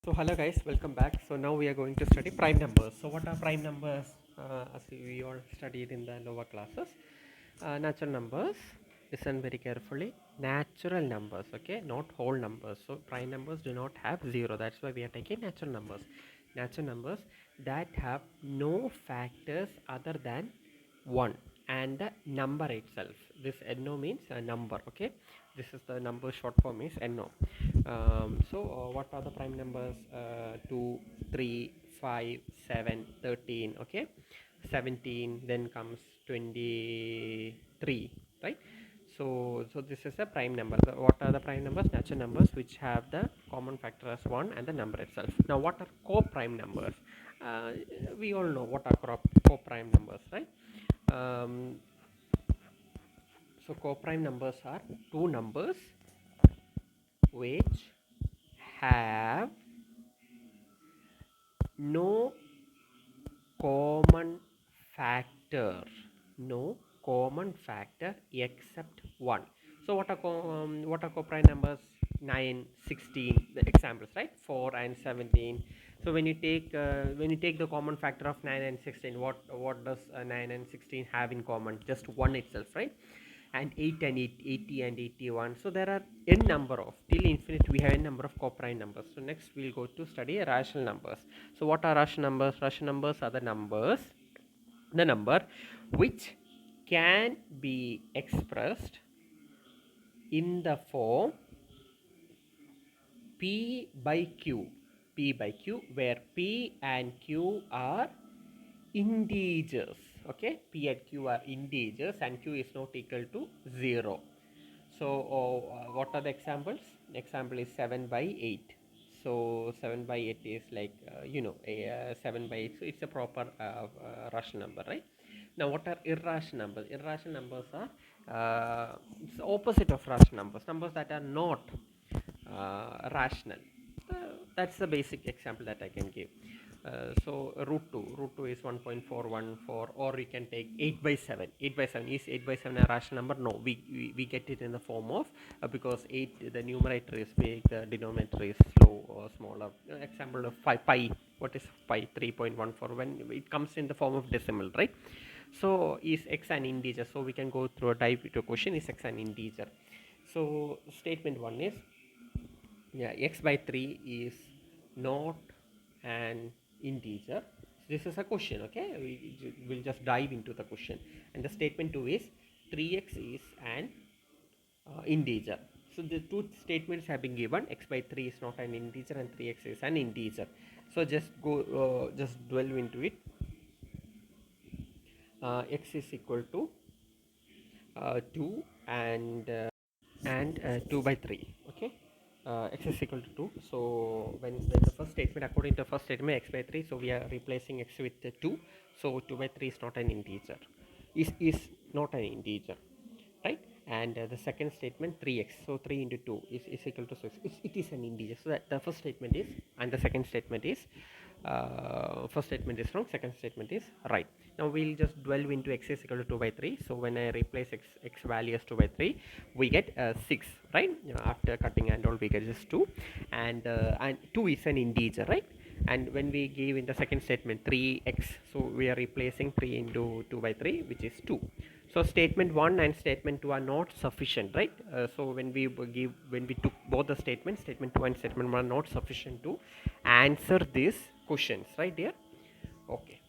So hello guys, welcome back. So now we are going to study prime numbers. So what are prime numbers? As we all studied in the lower classes, natural numbers. Listen very carefully. Natural numbers, okay, not whole numbers. So prime numbers do not have zero. That's why we are taking natural numbers. Natural numbers that have no factors other than 1 and the number itself. This no means a number, okay. This is the number short form is no. What are the prime numbers? 2, 3, 5, 7, 13, okay. 17, then comes 23, right? So this is a prime number. What are the prime numbers? Natural numbers which have the common factor as 1 and the number itself. Now what are co-prime numbers? uh, we all know what are co-prime numbers, right? um, so co-prime numbers are two numbers which have no common factor, no common factor except 1. So what are co-prime numbers? 9, 16, the examples, right? 4 and 17. So when you take the common factor of 9 and 16, what does 9 and 16 have in common? Just 1 itself, right? And 8 and 80 and 81. So there are n number of, till infinite we have n number of co-prime numbers. So next we'll go to study rational numbers. So what are rational numbers? Rational numbers are the number which can be expressed in the form p by q, where p and q are integers, okay. P and q are integers and q is not equal to 0. So what are the examples? Example is 7 by 8. So 7 by 8 is like 7 by 8, so it's a proper rational number, right? Now what are irrational numbers? Irrational numbers are it's the opposite of rational numbers, numbers that are not rational. That's the basic example that I can give. So root 2 is 1.414, or we can take 8 by 7. 8 by 7 is 8 by 7 a rational number? No, we get it in the form of because 8, the numerator is big, the denominator is low or smaller. Example of pi. What is pi? 3.14, when it comes in the form of decimal, right? So is x an integer? So we can go through a dive into a question, is x an integer? So statement 1 is, yeah, x by 3 is not an integer. This is a question, okay. Will just dive into the question. And the statement 2 is 3x is an integer. So the two statements have been given. X by 3 is not an integer and 3x is an integer. So just delve into it. X is equal to 2 and 2 by 3, okay. X is equal to 2. So when the first statement, according to the first statement, x by 3, so we are replacing x with 2. So 2 by 3 is not an integer, is not an integer, right? And the second statement, 3x, so 3 into 2 is equal to 6. It is an integer. So that the first statement is, and the second statement is, first statement is wrong, second statement is right. Now we'll just delve into x is equal to 2 by 3. So when I replace x value as 2 by 3, we get 6, right? After cutting and all, we get just 2, and 2 is an integer, right? And when we give in the second statement 3x, so we are replacing 3 into 2 by 3, which is 2. So statement 1 and statement 2 are not sufficient, right? So when we took both the statements, statement 2 and statement 1 are not sufficient to answer these questions, right dear? Okay.